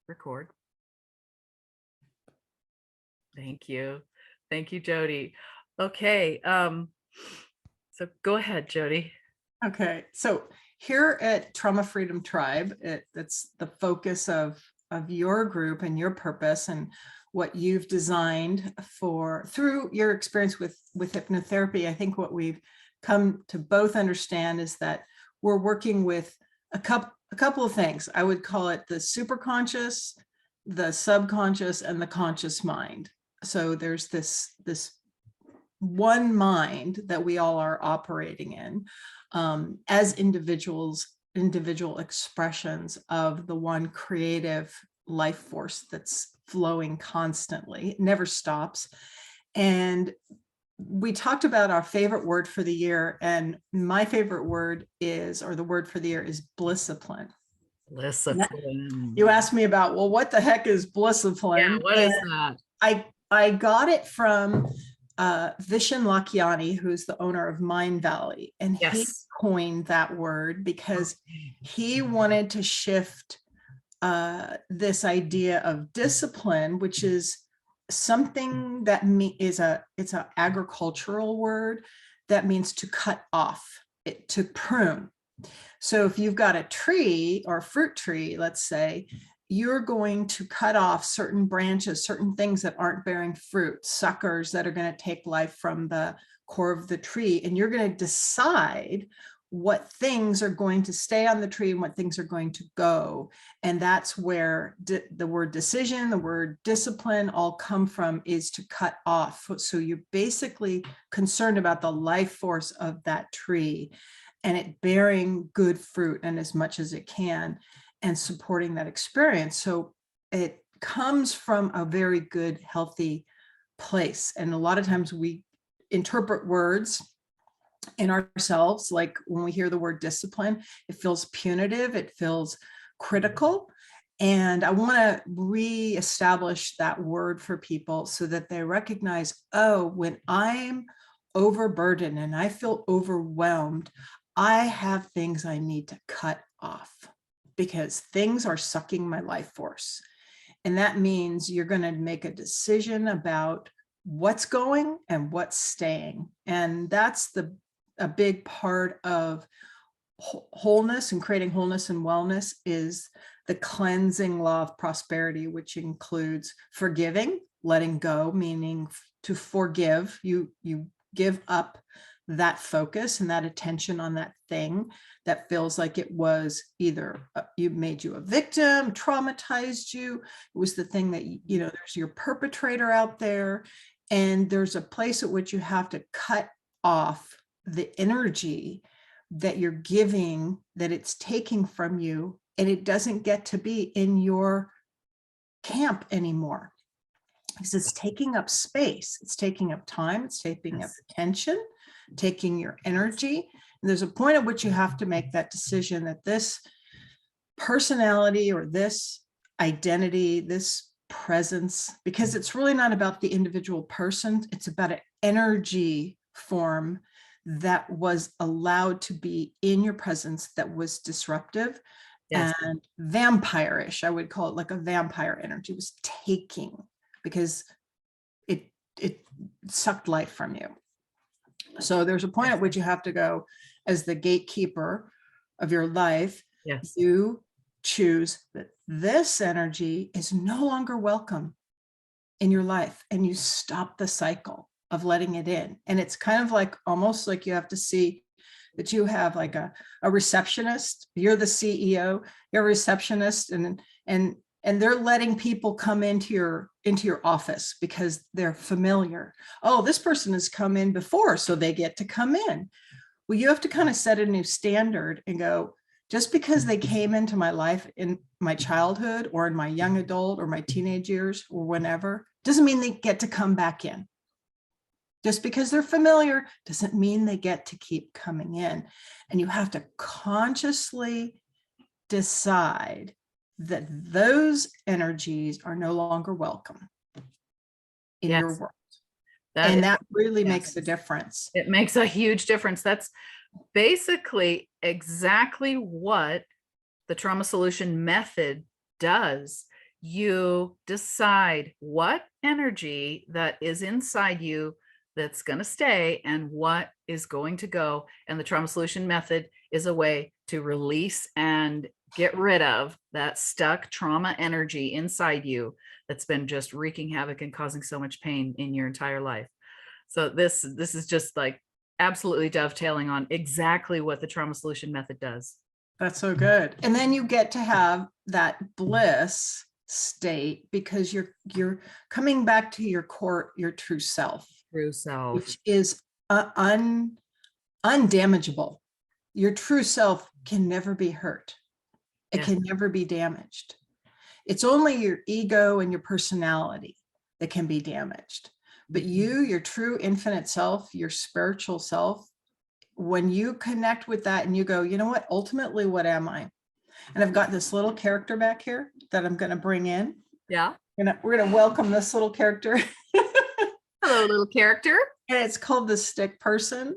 Record. Thank you. Thank you, Jody. Okay. So go ahead, Jody. Okay. So here at Trauma Freedom Tribe, that's the focus of your group and your purpose and what you've designed for through your experience with hypnotherapy. I think what we've come to both understand is that we're working with a couple of things. I would call it the superconscious, the subconscious, and the conscious mind. So there's this one mind that we all are operating in as individual expressions of the one creative life force that's flowing constantly. It never stops. And we talked about our favorite word for the year, and my favorite word is, or the word for the year is BLISSIPLINE. BLISSIPLINE. You asked me about, well, what the heck is BLISSIPLINE? Yeah, what is that? I got it from Vishen Lakhiani, who's the owner of Mind Valley, and Yes. he coined that word because he wanted to shift this idea of discipline, which is something that it's an agricultural word that means to cut off, to prune. So if you've got a tree or a fruit tree, let's say, you're going to cut off certain branches, certain things that aren't bearing fruit, suckers that are going to take life from the core of the tree. And you're going to decide what things are going to stay on the tree and what things are going to go. And that's where the word decision, the word discipline all come from, is to cut off. So you're basically concerned about the life force of that tree and it bearing good fruit and as much as it can, and supporting that experience. So it comes from a very good, healthy place. And a lot of times we interpret words in ourselves, like when we hear the word discipline, it feels punitive, it feels critical. And I want to reestablish that word for people so that they recognize, oh, when I'm overburdened and I feel overwhelmed, I have things I need to cut off because things are sucking my life force. And that means you're going to make a decision about what's going and what's staying. And that's a big part of wholeness and creating wholeness and wellness is the cleansing law of prosperity, which includes forgiving, letting go, meaning to forgive. You give up that focus and that attention on that thing that feels like it was either you made you a victim, traumatized you. It was the thing that, there's your perpetrator out there. And there's a place at which you have to cut off the energy that you're giving, that it's taking from you, and it doesn't get to be in your camp anymore because it's taking up space, it's taking up time, it's taking up attention, taking your energy. And there's a point at which you have to make that decision that this personality or this identity, this presence, because it's really not about the individual person, it's about an energy form that was allowed to be in your presence that was disruptive. Yes. And vampire-ish, I would call it, like a vampire energy was taking, because it sucked life from you. So there's a point at which you have to go as the gatekeeper of your life. Yes. You choose that this energy is no longer welcome in your life, and you stop the cycle of letting it in. And it's kind of like, almost like you have to see that you have like a receptionist, you're the CEO, you're a receptionist, and they're letting people come into your office because they're familiar. Oh, this person has come in before, so they get to come in. Well, you have to kind of set a new standard and go, just because they came into my life in my childhood or in my young adult or my teenage years or whenever, doesn't mean they get to come back in. Just because they're familiar doesn't mean they get to keep coming in. And you have to consciously decide that those energies are no longer welcome in your world. That really makes a difference. It makes a huge difference. That's basically exactly what the trauma solution method does. you decide what energy that is inside you that's going to stay and what is going to go. And the trauma solution method is a way to release and get rid of that stuck trauma energy inside you that's been just wreaking havoc and causing so much pain in your entire life. So this is just like absolutely dovetailing on exactly what the trauma solution method does. That's so good. And then you get to have that bliss state because you're coming back to your core, your true self, True self. which is undamageable. Your true self can never be hurt. It can never be damaged. It's only your ego and your personality that can be damaged. But you, your true infinite self, your spiritual self, when you connect with that and you go, you know what, ultimately, what am I? And I've got this little character back here that I'm going to bring in. Yeah. We're going to welcome this little character. Hello, little character. And it's called the stick person.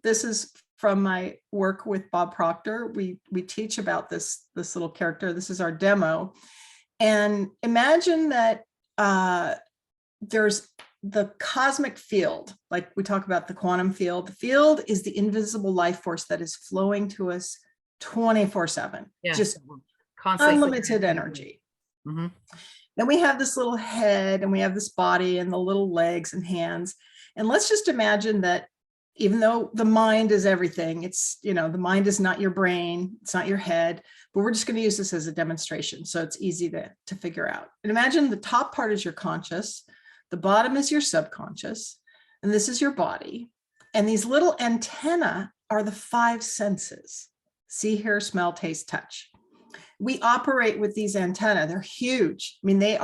This is from my work with Bob Proctor. We teach about this little character. This is our demo. And imagine that there's the cosmic field, like we talk about the quantum field. The field is the invisible life force that is flowing to us 24/7, just constantly unlimited energy. Mm-hmm. Then we have this little head and we have this body and the little legs and hands. And let's just imagine that even though the mind is everything, it's, the mind is not your brain, it's not your head, but we're just going to use this as a demonstration. So it's easy to figure out. And imagine the top part is your conscious, the bottom is your subconscious, and this is your body. And these little antennae are the 5 senses: see, hear, smell, taste, touch. We operate with these antennae. They're huge. I mean, they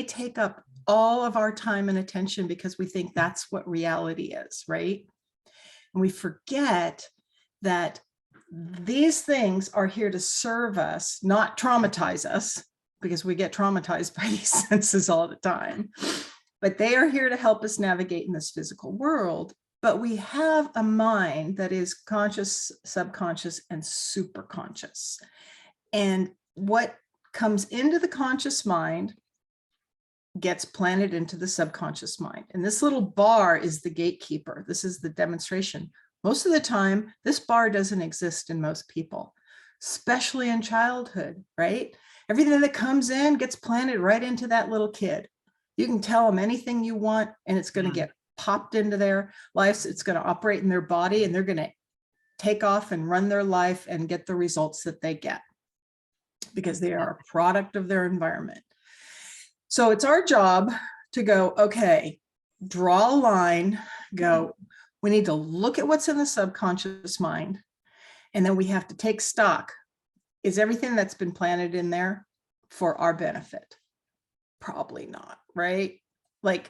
take up all of our time and attention because we think that's what reality is, right? And we forget that these things are here to serve us, not traumatize us, because we get traumatized by these senses all the time. But they are here to help us navigate in this physical world. But we have a mind that is conscious, subconscious, and superconscious. And what comes into the conscious mind gets planted into the subconscious mind. And this little bar is the gatekeeper. This is the demonstration. Most of the time, this bar doesn't exist in most people, especially in childhood, right? Everything that comes in gets planted right into that little kid. You can tell them anything you want, and it's going to get popped into their lives. It's going to operate in their body, and they're going to take off and run their life and get the results that they get because they are a product of their environment. So it's our job to go, okay, draw a line, go, we need to look at what's in the subconscious mind. And then we have to take stock. Is everything that's been planted in there for our benefit? Probably not, right? Like,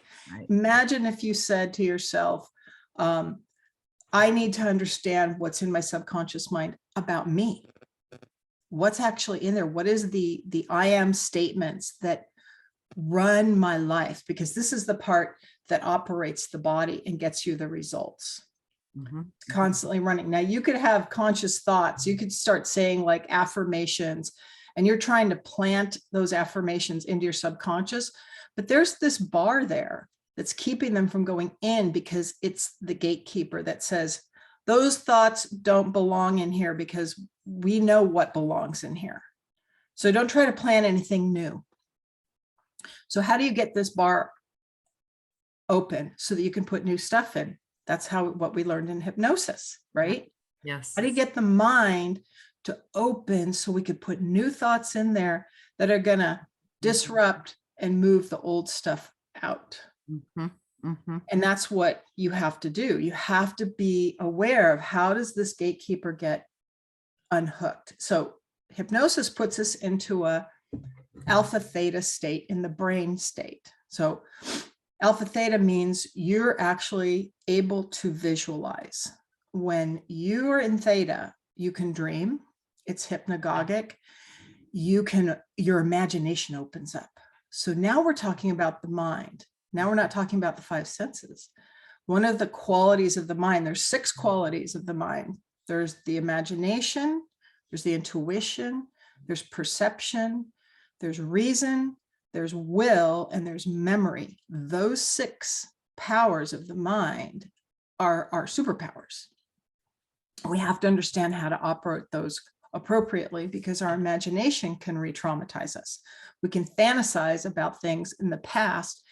imagine if you said to yourself, I need to understand what's in my subconscious mind about me. What's actually in there? What is the I am statements that run my life? Because this is the part that operates the body and gets you the results. Constantly running. Now you could have conscious thoughts. You could start saying like affirmations, and you're trying to plant those affirmations into your subconscious, but there's this bar there that's keeping them from going in because it's the gatekeeper that says those thoughts don't belong in here because we know what belongs in here. So don't try to plan anything new. So how do you get this bar open so that you can put new stuff in? That's what we learned in hypnosis, right? Yes. How do you get the mind to open so we could put new thoughts in there that are going to disrupt and move the old stuff out? And that's what you have to do. You have to be aware of how does this gatekeeper get unhooked. So hypnosis puts us into a alpha theta state in the brain state. So alpha theta means you're actually able to visualize. When you are in theta, you can dream. It's hypnagogic. Your imagination opens up. So now we're talking about the mind. Now we're not talking about the 5 senses. One of the qualities of the mind, there's 6 qualities of the mind. There's the imagination, there's the intuition, there's perception, there's reason, there's will, and there's memory. Those 6 powers of the mind are our superpowers. We have to understand how to operate those appropriately, because our imagination can re-traumatize us. We can fantasize about things in the past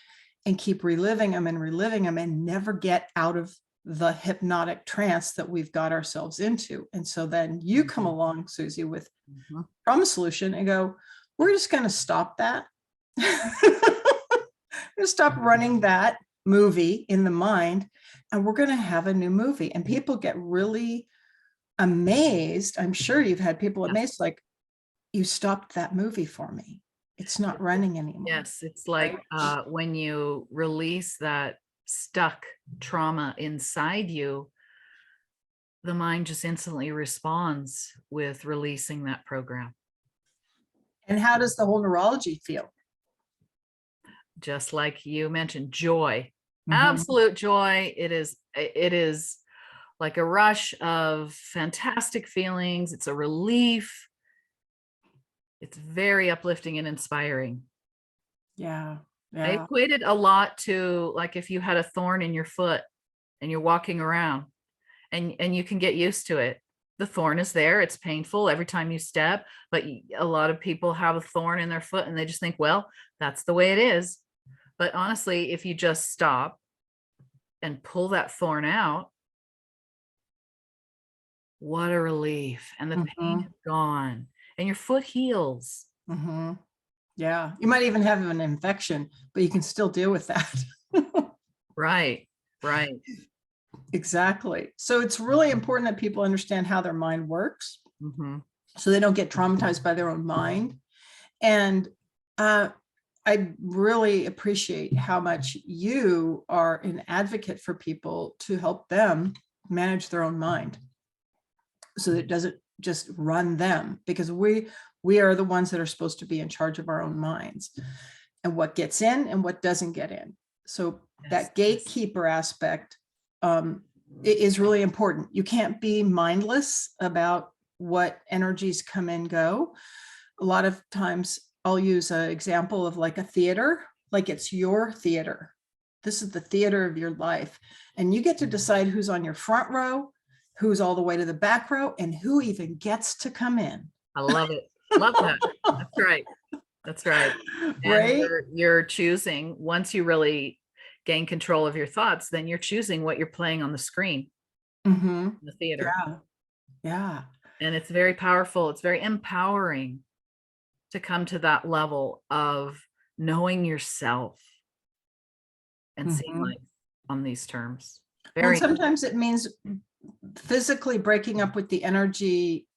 and keep reliving them and never get out of the hypnotic trance that we've got ourselves into. And so then you come along, Susie, with trauma solution and go, we're just going to stop that. We're going to stop running that movie in the mind, and we're going to have a new movie. And people get really amazed. I'm sure you've had people amazed, like, you stopped that movie for me. It's not running anymore. Yes, it's like when you release that stuck trauma inside you, the mind just instantly responds with releasing that program. And how does the whole neurology feel? Just like you mentioned, joy, absolute joy. It is like a rush of fantastic feelings. It's a relief. It's very uplifting and inspiring. Yeah. I equate it a lot to, like, if you had a thorn in your foot and you're walking around and you can get used to it. The thorn is there. It's painful every time you step, but a lot of people have a thorn in their foot and they just think, well, that's the way it is. But honestly, if you just stop and pull that thorn out, what a relief. And the pain is gone and your foot heals. Yeah. You might even have an infection, but you can still deal with that. Right. Right. Exactly. So it's really important that people understand how their mind works, so they don't get traumatized by their own mind. And I really appreciate how much you are an advocate for people to help them manage their own mind, so that it doesn't just run them, because we are the ones that are supposed to be in charge of our own minds and what gets in and what doesn't get in. So that gatekeeper aspect is really important. You can't be mindless about what energies come and go. A lot of times I'll use an example of like a theater, like it's your theater. This is the theater of your life. And you get to decide who's on your front row, who's all the way to the back row, and who even gets to come in. I love it. Love that. That's right. That's right. Right. And you're choosing, once you really gain control of your thoughts, then you're choosing what you're playing on the screen in the theater. Yeah. And it's very powerful. It's very empowering to come to that level of knowing yourself and seeing life on these terms. Well, sometimes it means physically breaking up with the energy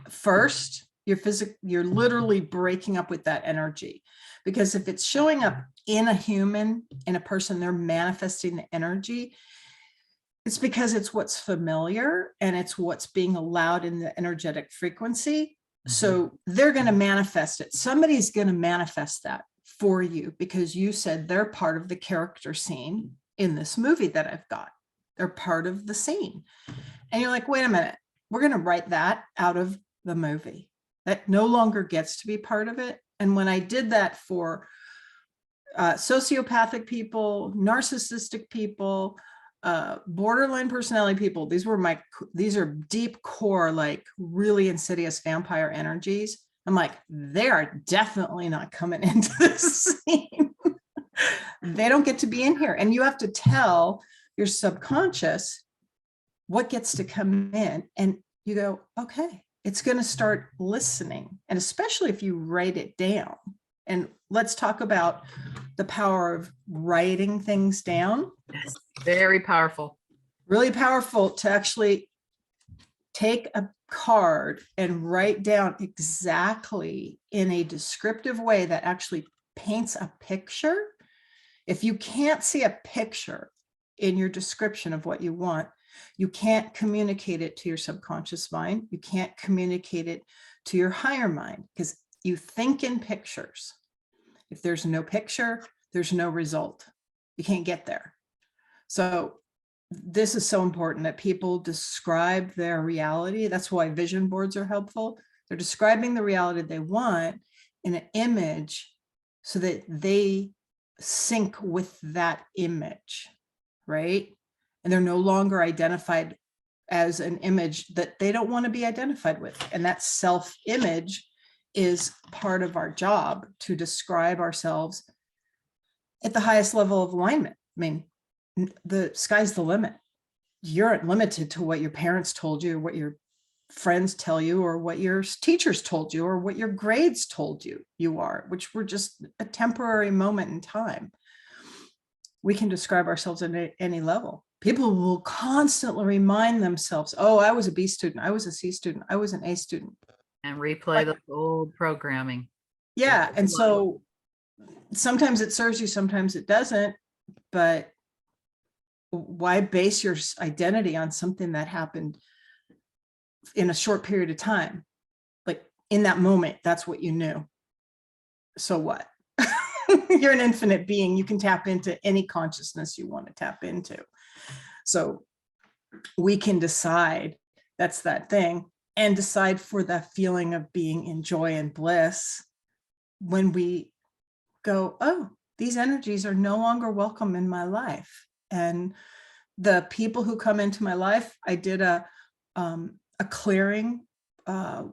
first. You're literally breaking up with that energy, because if it's showing up in a human, in a person, they're manifesting the energy. It's because it's what's familiar and it's what's being allowed in the energetic frequency. So they're going to manifest it. Somebody's going to manifest that for you, because you said they're part of the character scene in this movie that I've got. They're part of the scene. And you're like, wait a minute, we're going to write that out of the movie. That no longer gets to be part of it. And when I did that for sociopathic people, narcissistic people, borderline personality people, these are deep core, like really insidious vampire energies. I'm like, they are definitely not coming into this scene. They don't get to be in here. And you have to tell your subconscious what gets to come in. And you go, okay, it's going to start listening. And especially if you write it down. And let's talk about the power of writing things down. Yes, very powerful. Really powerful to actually take a card and write down exactly in a descriptive way that actually paints a picture. If you can't see a picture in your description of what you want, you can't communicate it to your subconscious mind. You can't communicate it to your higher mind, because you think in pictures. If there's no picture, there's no result. You can't get there. So this is so important that people describe their reality. That's why vision boards are helpful. They're describing the reality they want, in an image so that they sync with that image, right? And they're no longer identified as an image that they don't want to be identified with. And that self-image is part of our job, to describe ourselves at the highest level of alignment. I mean, the sky's the limit. You aren't limited to what your parents told you, or what your friends tell you, or what your teachers told you, or what your grades told you you are, which were just a temporary moment in time. We can describe ourselves at any level. People will constantly remind themselves, oh, I was a B student, I was a C student, I was an A student. And replay the old programming. Yeah. And so sometimes it serves you, sometimes it doesn't, but why base your identity on something that happened in a short period of time? Like in that moment, that's what you knew. So what? You're an infinite being. You can tap into any consciousness you want to tap into. So we can decide, that's that thing, and decide for that feeling of being in joy and bliss when we go, oh, these energies are no longer welcome in my life. And the people who come into my life, I did a clearing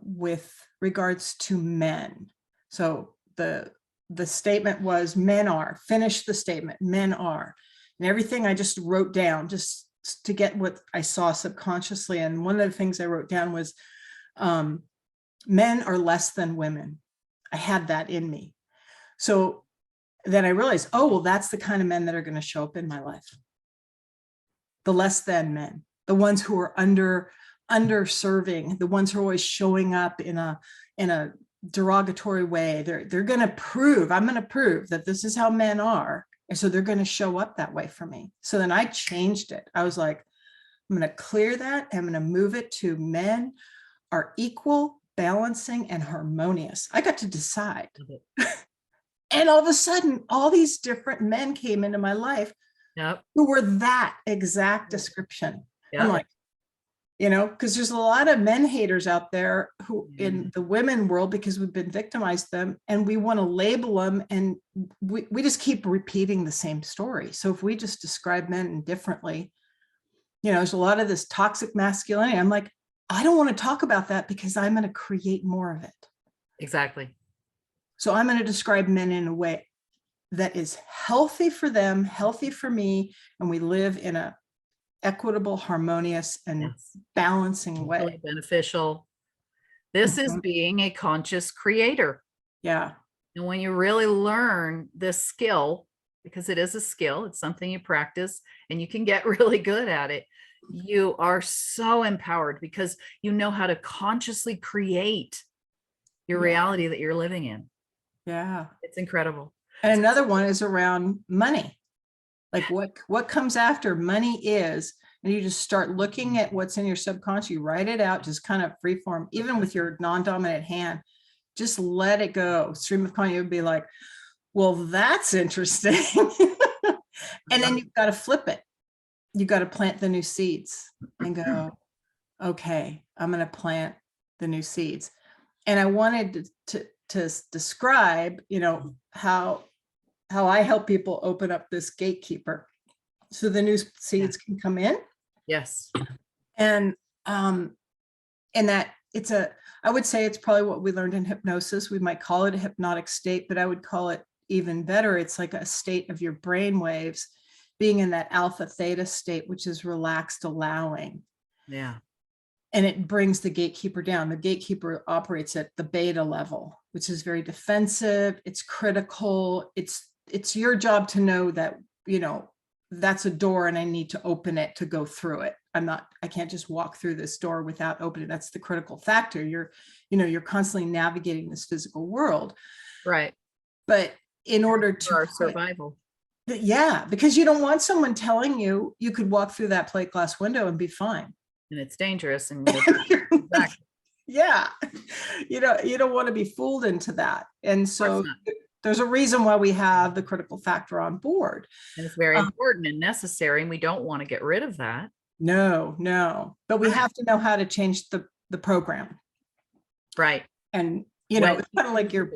with regards to men. So the statement was, men are, finish the statement, men are. And everything I just wrote down just to get what I saw subconsciously. And one of the things I wrote down was, men are less than women. I had that in me. So then I realized, oh, well, that's the kind of men that are going to show up in my life. The less than men, the ones who are underserving, the ones who are always showing up in a derogatory way. They're going to prove, I'm going to prove that this is how men are. And so they're going to show up that way for me. So then I changed it. I was like, I'm going to clear that. I'm going to move it to men are equal, balancing, and harmonious. I got to decide. And all of a sudden, all these different men came into my life. Yep. Who were that exact description. Yep. I'm like, you know, because there's a lot of men haters out there who in the women world, because we've been victimized them and we want to label them, and we just keep repeating the same story. So if we just describe men differently, you know, there's a lot of this toxic masculinity. I'm like, I don't want to talk about that because I'm going to create more of it. Exactly. So I'm going to describe men in a way that is healthy for them, healthy for me, and we live in a equitable, harmonious, and balancing way. Really beneficial. This is being a conscious creator. Yeah. And when you really learn this skill, because it is a skill, it's something you practice and you can get really good at it, you are so empowered because you know how to consciously create your reality that you're living in. Yeah. It's incredible. And another one is around money. Like what comes after money is, and you just start looking at what's in your subconscious, you write it out, just kind of free form, even with your non-dominant hand, just let it go. Stream of consciousness would be like, well, that's interesting. And then you've got to flip it. You got to plant the new seeds and go, okay, I'm going to plant the new seeds. And I wanted to describe, you know, how I help people open up this gatekeeper so the new seeds can come in. Yes. And that it's I would say it's probably what we learned in hypnosis. We might call it a hypnotic state, but I would call it even better. It's like a state of your brain waves being in that alpha theta state, which is relaxed, allowing. Yeah. And it brings the gatekeeper down. The gatekeeper operates at the beta level, which is very defensive. It's critical. It's your job to know that, you know, that's a door and I need to open it to go through it. I can't just walk through this door without opening. That's the critical factor. You're constantly navigating this physical world. Right. But in order to our survival. Yeah, because you don't want someone telling you you could walk through that plate glass window and be fine. And it's dangerous. And yeah, you don't want to be fooled into that. And so there's a reason why we have the critical factor on board. And it's very important and necessary. And we don't want to get rid of that. No, but we have to know how to change the program. Right. And, you know, it's kind of like your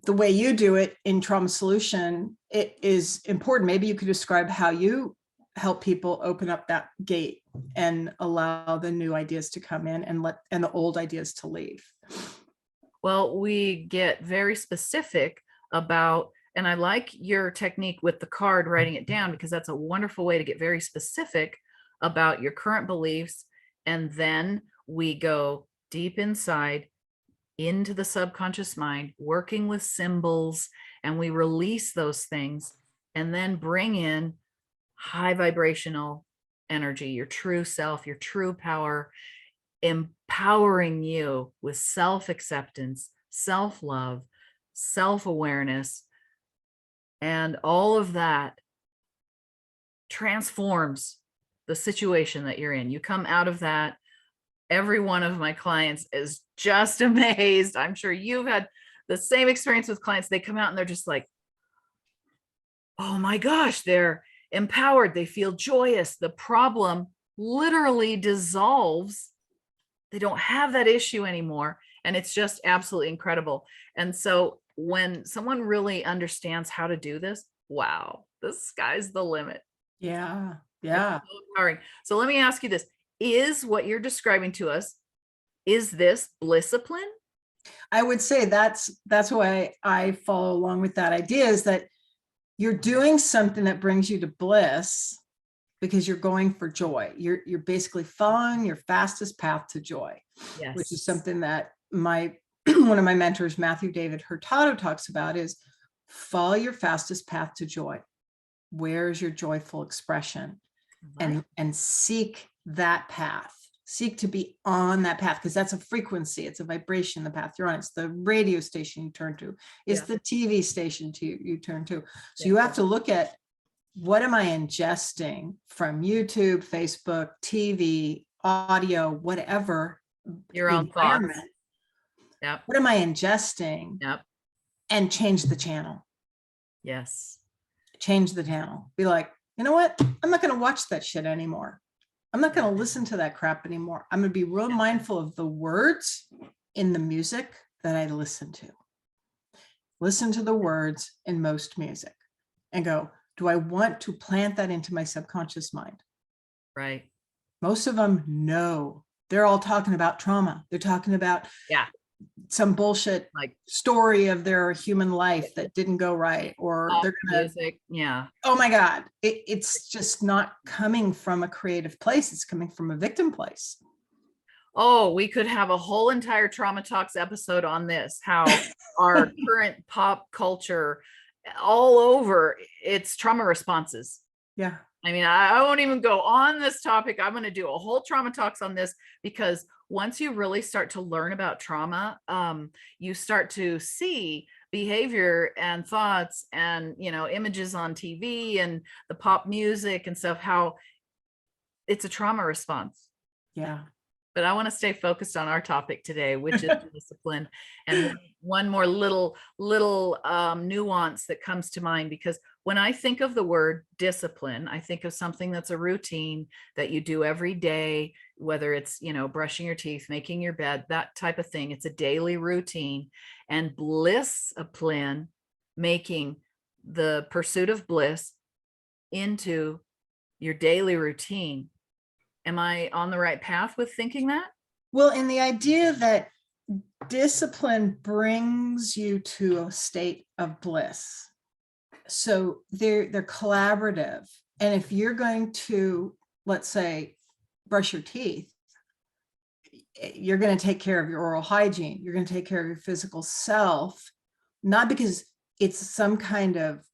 the way you do it in trauma solution, it is important. Maybe you could describe how you help people open up that gate and allow the new ideas to come in and the old ideas to leave. Well, we get very specific about, and I like your technique with the card, writing it down, because that's a wonderful way to get very specific about your current beliefs. And then we go deep inside into the subconscious mind, working with symbols, and we release those things and then bring in high vibrational energy, your true self, your true power, empowering you with self-acceptance, self-love, self-awareness, and all of that transforms the situation that you're in. You come out of that. Every one of my clients is just amazed. I'm sure you've had the same experience with clients. They come out and they're just like, oh my gosh, they're empowered. They feel joyous. The problem literally dissolves. They don't have that issue anymore. And it's just absolutely incredible. And so when someone really understands how to do this, wow, the sky's the limit. Yeah. Yeah. So empowering. So let me ask you this. Is what you're describing to us, is this BLISSIPLINE? I would say that's why I follow along with that idea, is that you're doing something that brings you to bliss because you're going for joy. You're basically following your fastest path to joy, Yes. Which is something that my one of my mentors, Matthew David Hurtado, talks about, is follow your fastest path to joy. Where's your joyful expression? And seek that path. Seek to be on that path, because that's a frequency, it's a vibration, the path you're on. It's the radio station you turn to, it's the TV station you turn to. So you have to look at, what am I ingesting from YouTube, Facebook, TV, audio, whatever, your own thoughts. Yep. What am I ingesting? Yep. And change the channel. Yes. Change the channel. Be like, you know what? I'm not going to watch that shit anymore. I'm not going to listen to that crap anymore. I'm going to be real mindful of the words in the music that I listen to. Listen to the words in most music and go, do I want to plant that into my subconscious mind? Right. Most of them, no. They're all talking about trauma. They're talking about some bullshit like story of their human life that didn't go right, or they're gonna music. Yeah. Oh my God. It's just not coming from a creative place. It's coming from a victim place. Oh, we could have a whole entire Trauma Talks episode on this, how our current pop culture all over, it's trauma responses. Yeah. I mean, I won't even go on this topic. I'm going to do a whole Trauma Talks on this, because once you really start to learn about trauma, you start to see behavior and thoughts and, images on TV and the pop music and stuff, how it's a trauma response. Yeah. But I want to stay focused on our topic today, which is discipline. And one more little nuance that comes to mind, because when I think of the word discipline, I think of something that's a routine that you do every day, whether it's, brushing your teeth, making your bed, that type of thing. It's a daily routine. And BLISSIPLINE, making the pursuit of bliss into your daily routine. Am I on the right path with thinking that? Well, in the idea that discipline brings you to a state of bliss. So they're collaborative. And if you're going to, let's say, brush your teeth, you're going to take care of your oral hygiene. You're going to take care of your physical self, not because it's some kind of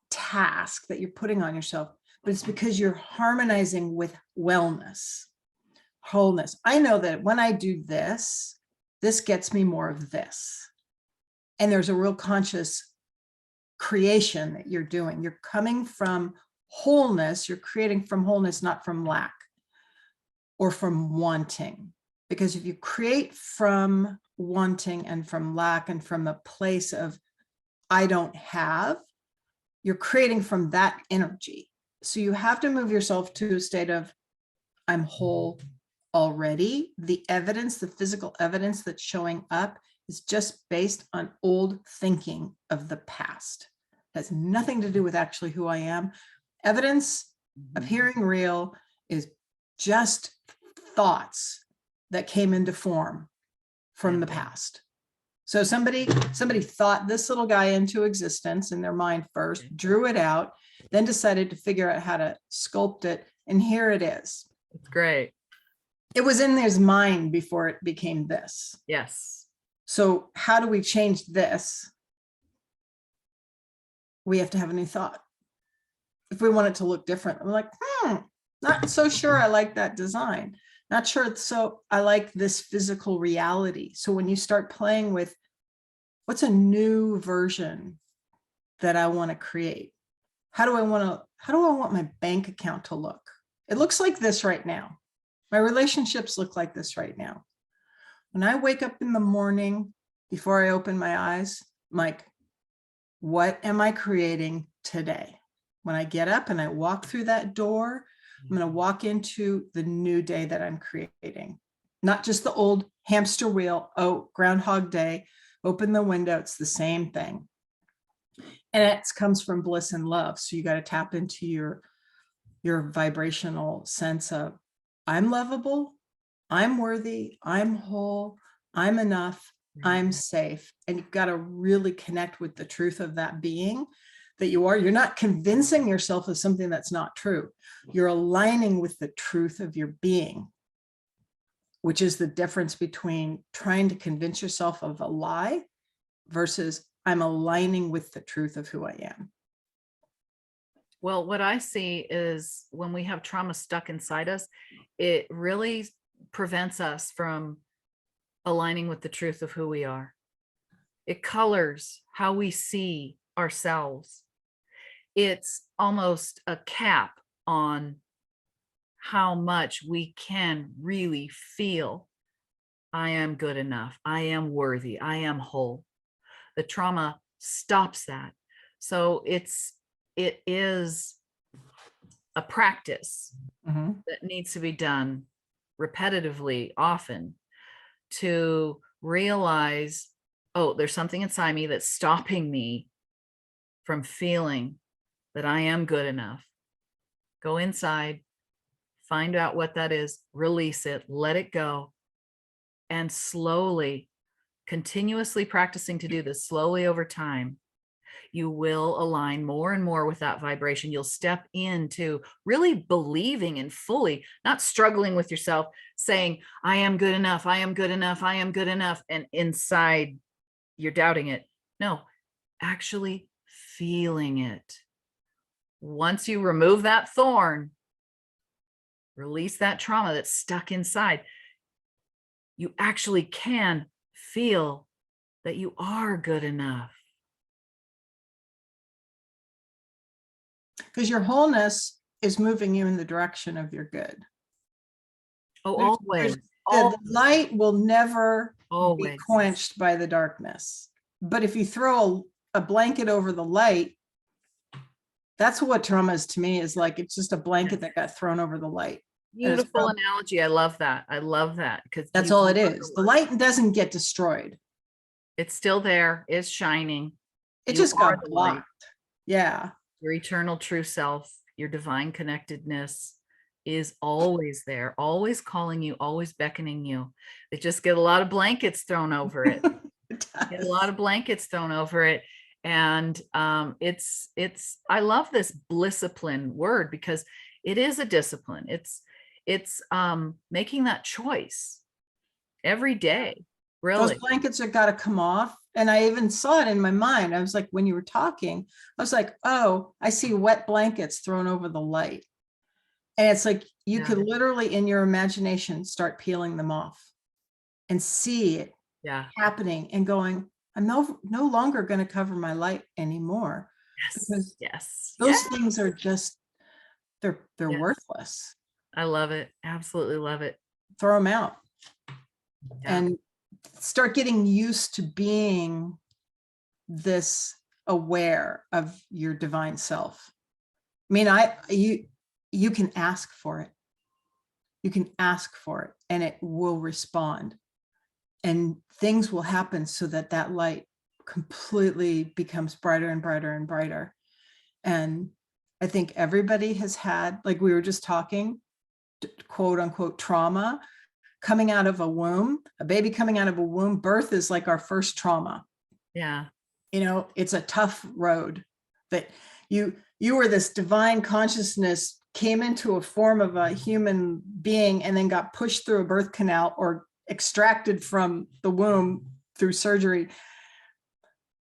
task that you're putting on yourself, but it's because you're harmonizing with wellness, wholeness. I know that when I do this gets me more of this. And there's a real conscious creation that you're doing. You're coming from wholeness. You're creating from wholeness, not from lack or from wanting. Because if you create from wanting and from lack and from a place of I don't have, you're creating from that energy. So you have to move yourself to a state of I'm whole already. The evidence, the physical evidence that's showing up is just based on old thinking of the past. It has nothing to do with actually who I am. Evidence appearing real is just thoughts that came into form from the past. So somebody thought this little guy into existence in their mind first, drew it out, then decided to figure out how to sculpt it, and here it is. It's great. It was in his mind before it became this. Yes. So how do we change this? We have to have a new thought. If we want it to look different, I'm like, not so sure I like that design. Not sure. So I like this physical reality. So when you start playing with what's a new version that I want to create? How do I want my bank account to look? It looks like this right now. My relationships look like this right now. When I wake up in the morning, before I open my eyes, I'm like, what am I creating today? When I get up and I walk through that door, I'm going to walk into the new day that I'm creating. Not just the old hamster wheel, Groundhog Day, open the window, it's the same thing. And it comes from bliss and love. So you got to tap into your vibrational sense of, I'm lovable, I'm worthy, I'm whole, I'm enough, I'm safe. And you've got to really connect with the truth of that being that you are. You're not convincing yourself of something that's not true. You're aligning with the truth of your being, which is the difference between trying to convince yourself of a lie versus I'm aligning with the truth of who I am. Well, what I see is when we have trauma stuck inside us, it really prevents us from aligning with the truth of who we are. It colors how we see ourselves. It's almost a cap on how much we can really feel. I am good enough. I am worthy. I am whole. The trauma stops that. So it is a practice that needs to be done repetitively, often, to realize, oh, there's something inside me that's stopping me from feeling that I am good enough. Go inside, find out what that is, release it, let it go, and slowly, continuously practicing to do this slowly over time, you will align more and more with that vibration. You'll step into really believing and fully, not struggling with yourself, saying, I am good enough, I am good enough, I am good enough. And inside you're doubting it. No, actually feeling it. Once you remove that thorn, release that trauma that's stuck inside, you actually can feel that you are good enough. Because your wholeness is moving you in the direction of your good. Oh, always. The light will never Always be quenched by the darkness. But if you throw a blanket over the light, that's what trauma is to me, is like, it's just a blanket that got thrown over the light. Beautiful analogy. I love that. I love that, because that's all it is. The light doesn't get destroyed. It's still there. It's shining. It just got blocked. Yeah. Your eternal true self, your divine connectedness is always there, always calling you, always beckoning you. They just get a lot of blankets thrown over it. Get a lot of blankets thrown over it. And it's I love this BLISSIPLINE word, because it is a discipline. It's making that choice every day. Really, those blankets are got to come off. And I even saw it in my mind. I was like, when you were talking, I was like, oh, I see wet blankets thrown over the light. And it's like, you could literally in your imagination start peeling them off and see it happening and going, I'm no longer going to cover my light anymore. Because those things are just, they're worthless. I love it. Absolutely love it. Throw them out. And start getting used to being this aware of your divine self. I mean, you can ask for it. You can ask for it and it will respond. and things will happen so that that light completely becomes brighter and brighter and brighter. And I think everybody has had, like we were just talking, quote unquote, trauma coming out of a womb, a baby coming out of a womb. Birth is like our first trauma. Yeah. You know, it's a tough road that you were this divine consciousness, came into a form of a human being, and then got pushed through a birth canal or extracted from the womb through surgery.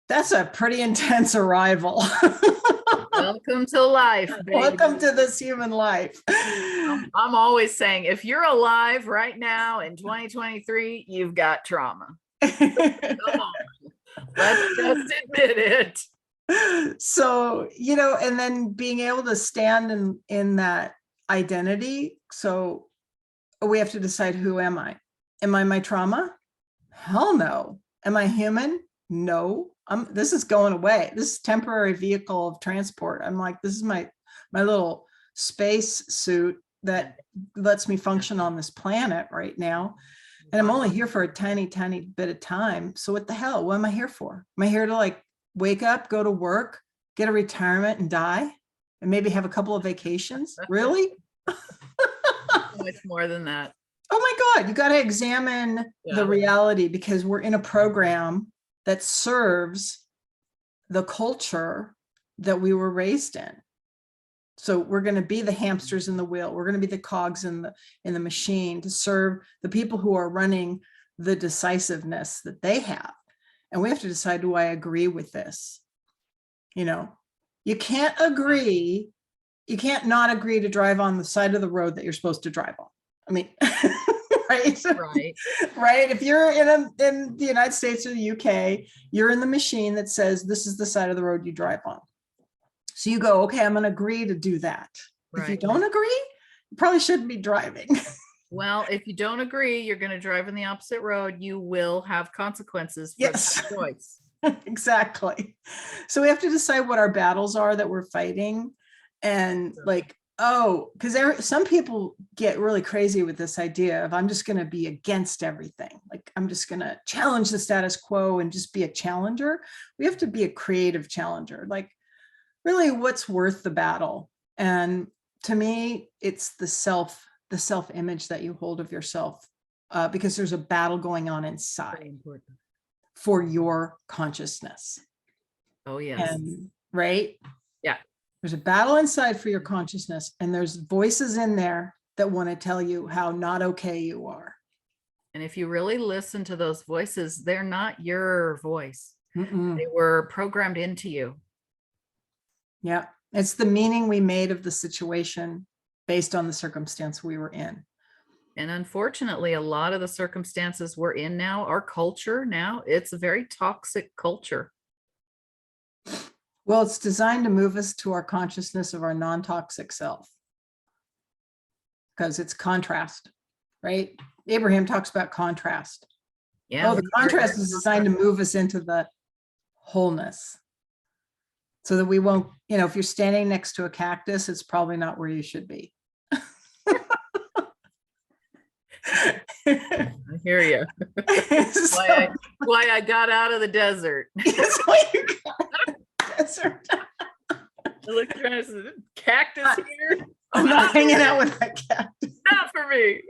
That's a pretty intense arrival. Welcome to life, baby. Welcome to this human life. I'm always saying, if you're alive right now in 2023, you've got trauma. Come on. Let's just admit it. So, you know, and then being able to stand in that identity. So we have to decide, who am I? Am I my trauma? Hell no. Am I human? No. This is going away. This is temporary vehicle of transport. I'm like, this is my little space suit that lets me function on this planet right now. And I'm only here for a tiny, tiny bit of time. So what the hell? What am I here for? Am I here to like wake up, go to work, get a retirement and die? And maybe have a couple of vacations? Really? Much more than that. Oh my God, you got to examine the reality, because we're in a program that serves the culture that we were raised in. So we're going to be the hamsters in the wheel. We're going to be the cogs in the machine to serve the people who are running the decisiveness that they have. And we have to decide, do I agree with this? You know, you can't agree. You can't not agree to drive on the side of the road that you're supposed to drive on. I mean, right? Right. If you're in the United States or the UK, you're in the machine that says this is the side of the road you drive on. So you go, okay, I'm going to agree to do that. Right. If you don't agree, you probably shouldn't be driving. Well, if you don't agree, you're going to drive in the opposite road. You will have consequences for that choice. Exactly. So we have to decide what our battles are that we're fighting. And like, oh, because some people get really crazy with this idea of, I'm just going to be against everything. Like, I'm just going to challenge the status quo and just be a challenger. We have to be a creative challenger. Like, really, what's worth the battle? And to me, it's the self-image that you hold of yourself, because there's a battle going on inside for your consciousness. Oh, yes. And, right? Yeah. There's a battle inside for your consciousness, and there's voices in there that want to tell you how not okay you are. And if you really listen to those voices, they're not your voice. Mm-mm. They were programmed into you. Yeah. It's the meaning we made of the situation based on the circumstance we were in. And unfortunately, a lot of the circumstances we're in now, our culture now, it's a very toxic culture. Well, it's designed to move us to our consciousness of our non-toxic self, because it's contrast, right? Abraham talks about contrast. Yeah. Oh, the contrast is designed to move us into the wholeness, so that we won't, you know, if you're standing next to a cactus, it's probably not where you should be. I hear you. Why I got out of the desert. That's why you got out of the desert. Look, there's a cactus here. I'm not hanging out with that cactus. Not for me.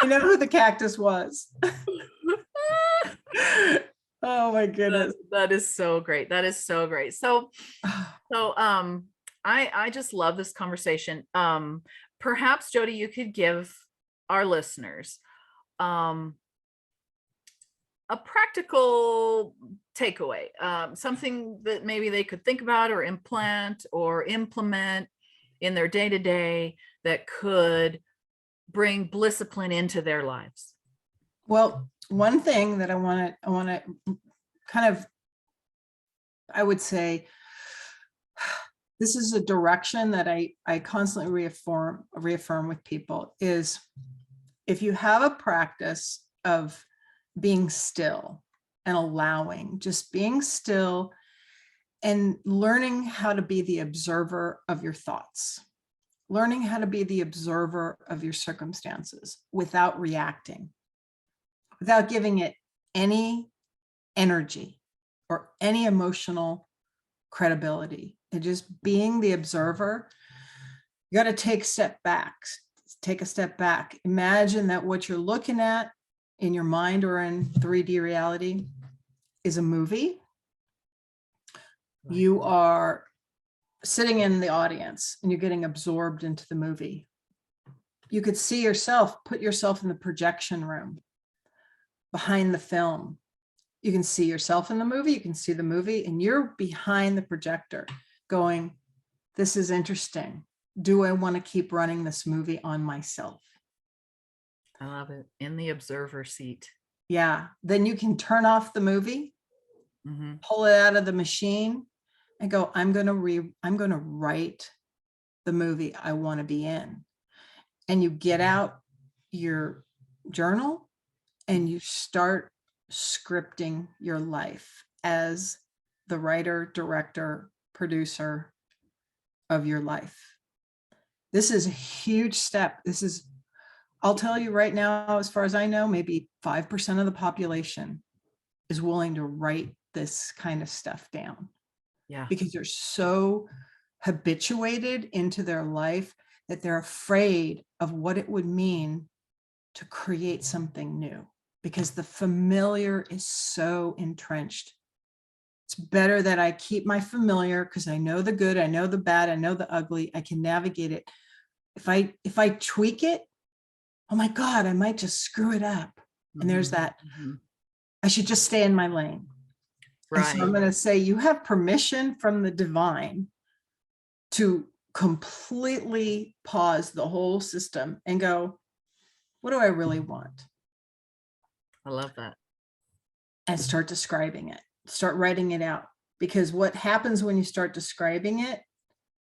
You know who the cactus was? Oh my goodness. That is so great. That is so great. So I just love this conversation. Perhaps, Jody, you could give our listeners a practical takeaway, something that maybe they could think about or implant or implement in their day-to-day that could bring BLISSIPLINE into their lives. Well, one thing that I want to kind of, I would say, this is a direction that I constantly reaffirm with people, is if you have a practice of being still and allowing, just being still and learning how to be the observer of your thoughts, learning how to be the observer of your circumstances without reacting. without giving it any energy or any emotional credibility, and just being the observer. You got to take a step back. Imagine that what you're looking at in your mind or in 3D reality is a movie. You are sitting in the audience and you're getting absorbed into the movie. You could see yourself, put yourself in the projection room behind the film. You can see yourself in the movie, you can see the movie, and you're behind the projector going, this is interesting. Do I want to keep running this movie on myself? I love it. In the observer seat. Yeah. Then you can turn off the movie, pull it out of the machine and go, I'm going to write the movie I want to be in. And you get out your journal and you start scripting your life as the writer, director, producer of your life. This is a huge step. I'll tell you right now, as far as I know, maybe 5% of the population is willing to write this kind of stuff down. Yeah. Because they're so habituated into their life that they're afraid of what it would mean to create something new, because the familiar is so entrenched. It's better that I keep my familiar because I know the good, I know the bad, I know the ugly, I can navigate it. If I tweak it, oh my God, I might just screw it up. And there's that, I should just stay in my lane. Right. And so I'm going to say, you have permission from the divine to completely pause the whole system and go, what do I really want? I love that. And start describing it, start writing it out. Because what happens when you start describing it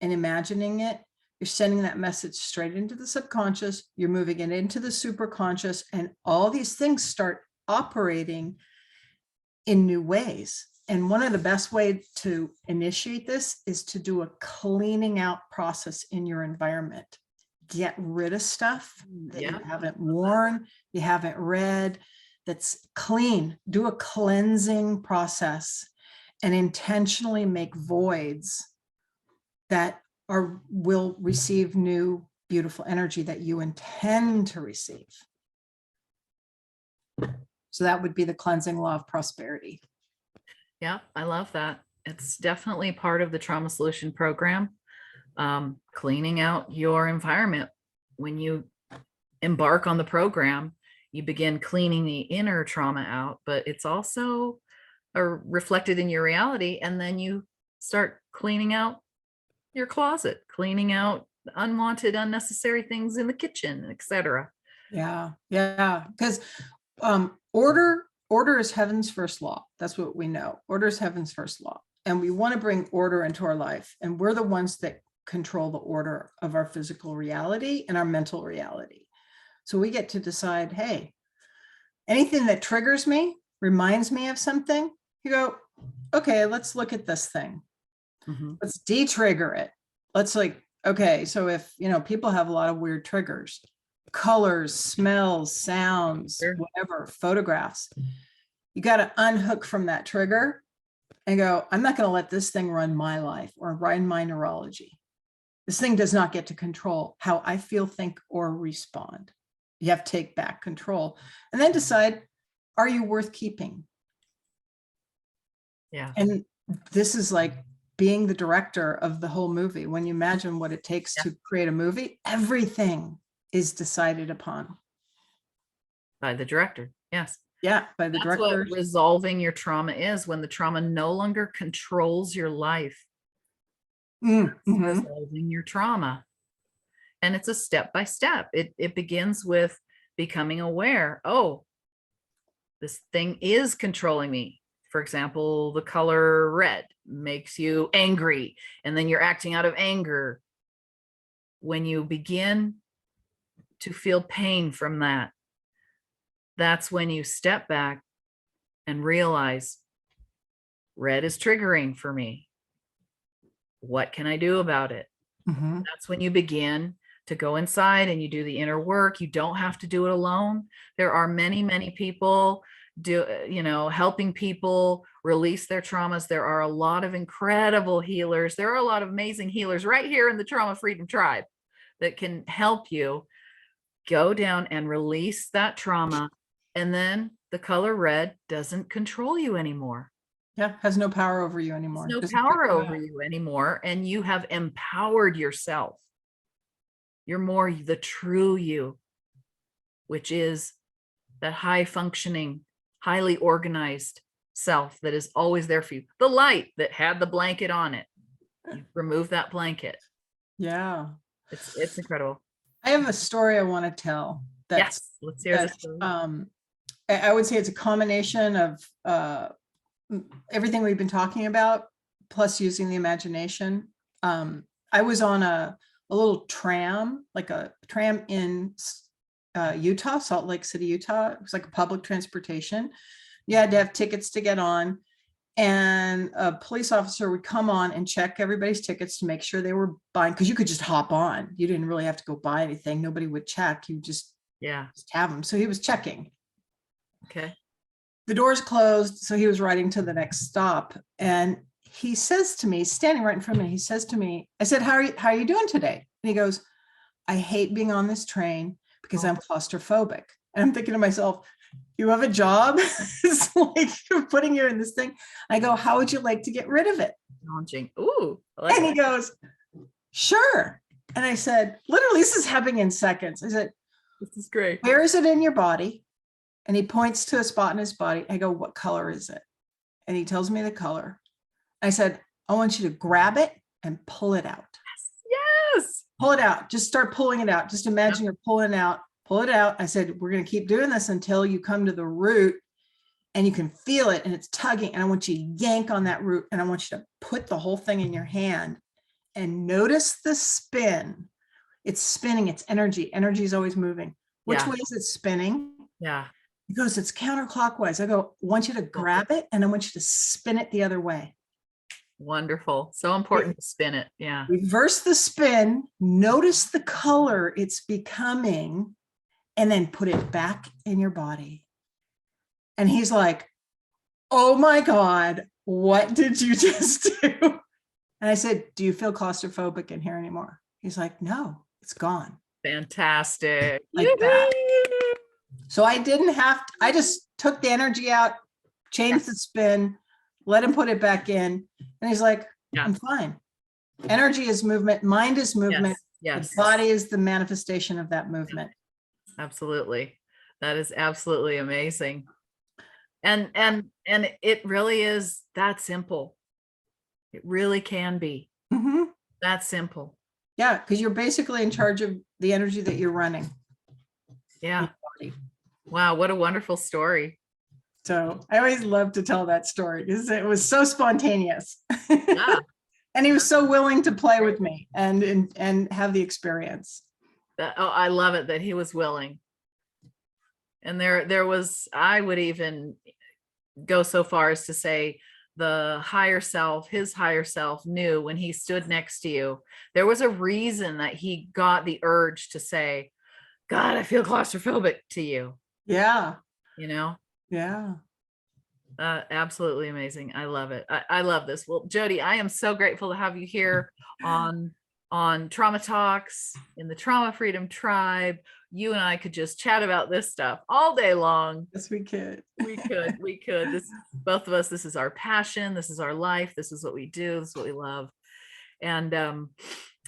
and imagining it, you're sending that message straight into the subconscious, you're moving it into the superconscious, and all these things start operating in new ways. And one of the best ways to initiate this is to do a cleaning out process in your environment. Get rid of stuff that you haven't worn, you haven't read, that's clean. Do a cleansing process and intentionally make voids that will receive new, beautiful energy that you intend to receive. So that would be the cleansing law of prosperity. Yeah, I love that. It's definitely part of the trauma solution program. Cleaning out your environment. When you embark on the program, you begin cleaning the inner trauma out, but it's also reflected in your reality. And then you start cleaning out your closet, cleaning out unwanted, unnecessary things in the kitchen, etc. Yeah. Because order is heaven's first law. That's what we know. Order is heaven's first law. And we want to bring order into our life. And we're the ones that control the order of our physical reality and our mental reality. So we get to decide, hey, anything that triggers me, reminds me of something, you go, okay, let's look at this thing. Let's de-trigger it. Let's okay, so if, people have a lot of weird triggers, colors, smells, sounds, whatever, photographs, you got to unhook from that trigger and go, I'm not going to let this thing run my life or run my neurology. This thing does not get to control how I feel, think, or respond. You have to take back control and then decide, are you worth keeping? Yeah. And this is like being the director of the whole movie. When you imagine what it takes to create a movie, everything is decided upon by the director. Yes. Yeah, by the director. That's what resolving your trauma is, when the trauma no longer controls your life. Resolving your trauma. And it's a step by step. It begins with becoming aware. Oh, this thing is controlling me. For example, the color red makes you angry, and then you're acting out of anger. When you begin to feel pain from that, that's when you step back and realize red is triggering for me. What can I do about it? That's when you begin to go inside and you do the inner work. You don't have to do it alone. There are many, many people helping people release their traumas. There are a lot of incredible healers. There are a lot of amazing healers right here in the Trauma Freedom Tribe that can help you go down and release that trauma. And then the color red doesn't control you anymore. Yeah, has no power over you anymore. No power over you anymore. And you have empowered yourself. You're more the true you, which is that high functioning, highly organized self that is always there for you. The light that had the blanket on it. You remove that blanket. Yeah. It's incredible. I have a story I want to tell. Yes, let's hear this. I would say it's a combination of everything we've been talking about, plus using the imagination. I was on a little tram, like a tram in Utah, Salt Lake City, Utah. It was like a public transportation. You had to have tickets to get on. And a police officer would come on and check everybody's tickets to make sure they were buying, because you could just hop on. You didn't really have to go buy anything. Nobody would check. You just have them. So he was checking. Okay. The doors closed, so he was riding to the next stop. And he says to me, standing right in front of me, he says to me, I said, how are you doing today? And he goes, I hate being on this train because I'm claustrophobic. And I'm thinking to myself, you have a job? It's like putting you in this thing. I go, how would you like to get rid of it? Launching. Ooh. Like and he goes, sure. And I said, literally, this is happening in seconds. I said, this is great. Where is it in your body? And he points to a spot in his body. I go, what color is it? And he tells me the color. I said, I want you to grab it and pull it out. Yes. Pull it out. Just start pulling it out. Just imagine you're pulling out. Pull it out. I said, we're going to keep doing this until you come to the root and you can feel it and it's tugging. And I want you to yank on that root. And I want you to put the whole thing in your hand and notice the spin. It's spinning. It's energy. Energy is always moving. Which way is it spinning? Yeah. He goes, it's counterclockwise. I go, I want you to grab it and I want you to spin it the other way. Wonderful. So important to spin it. Yeah. Reverse the spin. Notice the color it's becoming. And then put it back in your body. And he's like, oh my God, what did you just do? And I said, do you feel claustrophobic in here anymore? He's like, no, it's gone. Fantastic. Like that. So I didn't have to, I just took the energy out, changed the spin, let him put it back in. And he's like, I'm fine. Energy is movement. Mind is movement. Yes. The body is the manifestation of that movement. Absolutely. That is absolutely amazing. And it really is that simple. It really can be that simple. Yeah. Because you're basically in charge of the energy that you're running. Yeah. Wow. What a wonderful story. So I always love to tell that story because it was so spontaneous. Yeah. And he was so willing to play with me and have the experience. I love it that he was willing. And there was, I would even go so far as to say the higher self, his higher self knew when he stood next to you, there was a reason that he got the urge to say, God, I feel claustrophobic to you. Yeah. Yeah. Absolutely amazing. I love it. I love this. Well, Jody, I am so grateful to have you here on Trauma Talks in the Trauma Freedom Tribe. You and I could just chat about this stuff all day long. Yes, we could. We could. This, both of us, this is our passion. This is our life. This is what we do. This is what we love. And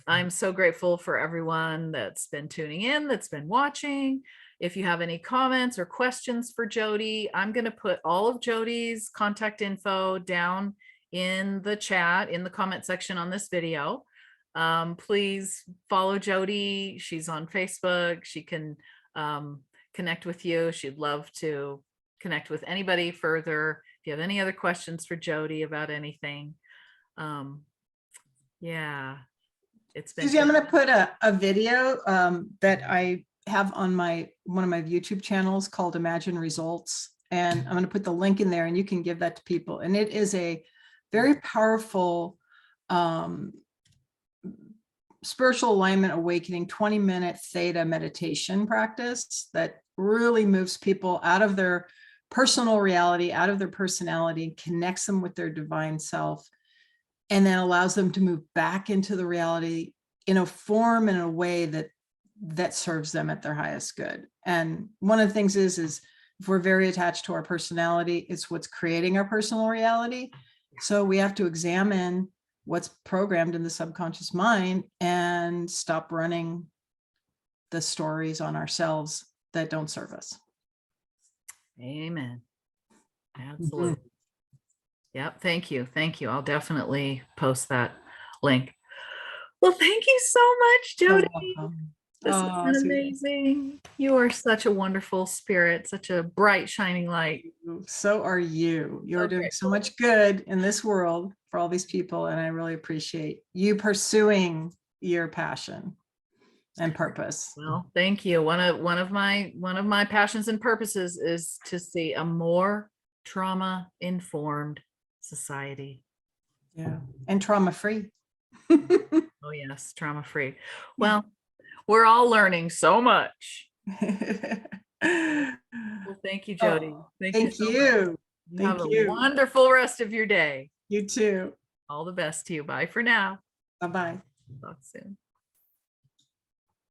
I'm so grateful for everyone that's been tuning in, that's been watching. If you have any comments or questions for Jody, I'm going to put all of Jody's contact info down in the chat, in the comment section on this video. Please follow Jody. She's on Facebook. She can connect with you. She'd love to connect with anybody further. If you have any other questions for Jody about anything. Yeah, it's been. Susie, I'm going to put a video that I have on one of my YouTube channels called Imagine Results. And I'm going to put the link in there and you can give that to people. And it is a very powerful spiritual alignment awakening 20-minute theta meditation practice that really moves people out of their personal reality, out of their personality, connects them with their divine self, and then allows them to move back into the reality in a form and a way that serves them at their highest good. And one of the things is if we're very attached to our personality, it's what's creating our personal reality. So we have to examine what's programmed in the subconscious mind and stop running the stories on ourselves that don't serve us. Amen. Absolutely. Yep. Thank you. Thank you. I'll definitely post that link. Well, thank you so much, Jody. This has been amazing. You are such a wonderful spirit, such a bright, shining light. So are you. You're doing so much good in this world for all these people. And I really appreciate you pursuing your passion and purpose. Well, thank you. One of my passions and purposes is to see a more trauma-informed society. Yeah. And trauma-free. Oh yes, trauma-free. Well, we're all learning so much. Well, thank you, Jody. Thank you. Have a wonderful rest of your day. You too. All the best to you. Bye for now. Bye-bye. Talk soon.